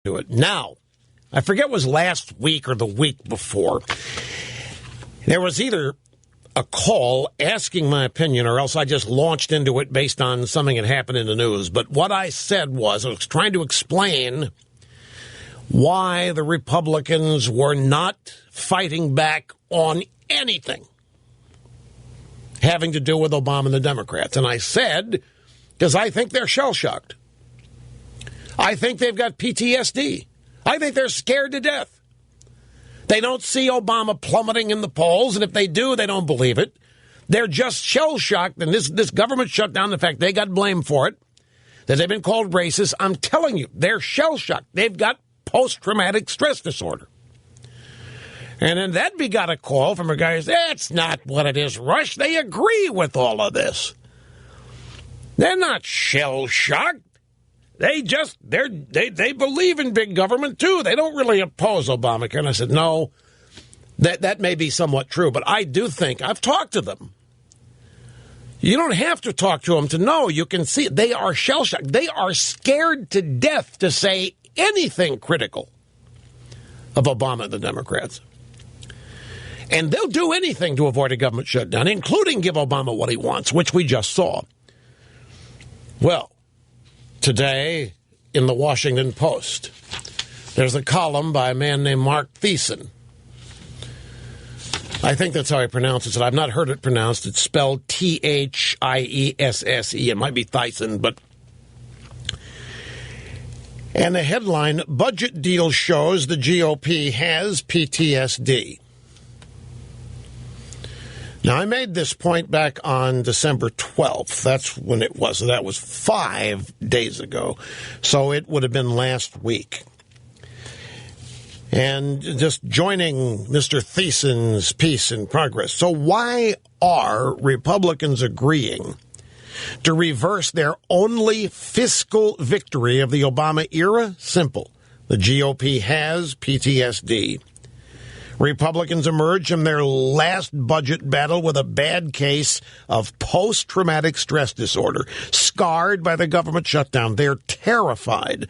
do it. Now, I forget it was last week or the week before. There was either a call asking my opinion or else I just launched into it based on something that happened in the news. But what I said was I was trying to explain why the Republicans were not fighting back on anything having to do with Obama and the Democrats. And I said, because I think they're shell-shocked. I think they've got PTSD. I think they're scared to death. They don't see Obama plummeting in the polls, and if they do, they don't believe it. They're just shell-shocked, and this government shutdown, the fact they got blamed for it, that they've been called racist, I'm telling you, they're shell-shocked. They've got post-traumatic stress disorder. And then that begot a call from a guy who said, that's not what it is, Rush. They agree with all of this. They're not shell-shocked. They believe in big government, too. They don't really oppose Obamacare. And I said, no, that may be somewhat true. But I do think, I've talked to them. You don't have to talk to them to know. You can see they are shell-shocked. They are scared to death to say anything critical of Obama and the Democrats. And they'll do anything to avoid a government shutdown, including give Obama what he wants, which we just saw. Well, today in the Washington Post, there's a column by a man named Mark Thiessen. I think that's how he pronounces it. I've not heard it pronounced. It's spelled Thiesse. It might be Thyssen, but... And the headline, Budget Deal Shows the GOP Has PTSD. Now, I made this point back on December 12th. That's when it was. So that was 5 days ago. So it would have been last week. And just joining Mr. Thiessen's piece in progress. So why are Republicans agreeing to reverse their only fiscal victory of the Obama era? Simple. The GOP has PTSD. Republicans emerge from their last budget battle with a bad case of post-traumatic stress disorder, scarred by the government shutdown. They're terrified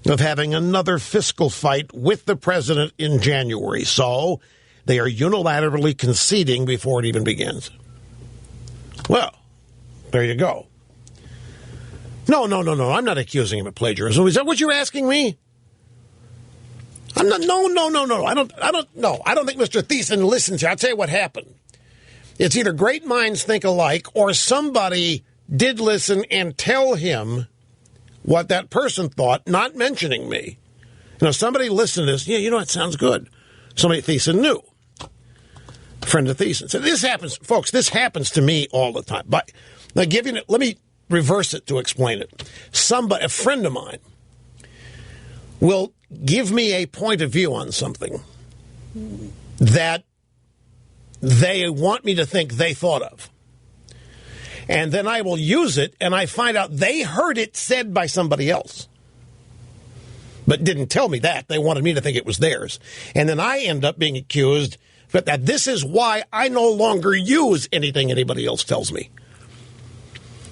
of having another fiscal fight with the president in January. So they are unilaterally conceding before it even begins. Well, there you go. No. I'm not accusing him of plagiarism. Is that what you're asking me? I'm not. No. I don't think Mr. Thiessen listens here. I'll tell you what happened. It's either great minds think alike or somebody did listen and tell him what that person thought, not mentioning me. You know, somebody listened to this. Yeah, it sounds good. Somebody Thiessen knew. A friend of Thiessen. So this happens, folks, this happens to me all the time. But let me reverse it to explain it. A friend of mine, will give me a point of view on something that they want me to think they thought of. And then I will use it, and I find out they heard it said by somebody else. But didn't tell me that. They wanted me to think it was theirs. And then I end up being accused that this is why I no longer use anything anybody else tells me.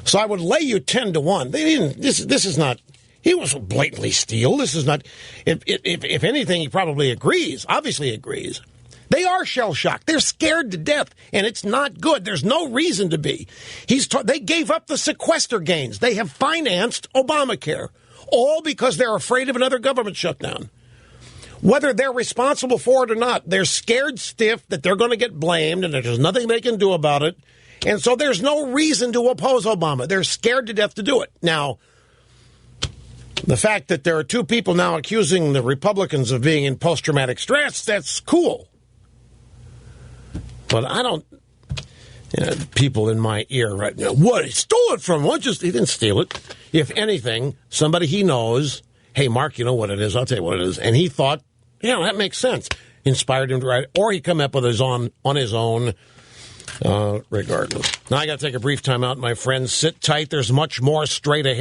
So I would lay you 10 to 1. They didn't. This is not. He wasn't blatantly steal. This is not. If anything, he probably agrees. Obviously agrees. They are shell-shocked. They're scared to death, and it's not good. There's no reason to be. They gave up the sequester gains. They have financed Obamacare, all because they're afraid of another government shutdown. Whether they're responsible for it or not, they're scared stiff that they're going to get blamed, and there's nothing they can do about it. And so there's no reason to oppose Obama. They're scared to death to do it. Now, the fact that there are two people now accusing the Republicans of being in post-traumatic stress, that's cool. But I don't, people in my ear right now, what, he stole it from, he didn't steal it. If anything, somebody he knows, hey, Mark, you know what it is, I'll tell you what it is. And he thought, that makes sense. Inspired him to write it, or he come up with on his own, regardless. Now I got to take a brief time out, my friends. Sit tight, there's much more straight ahead.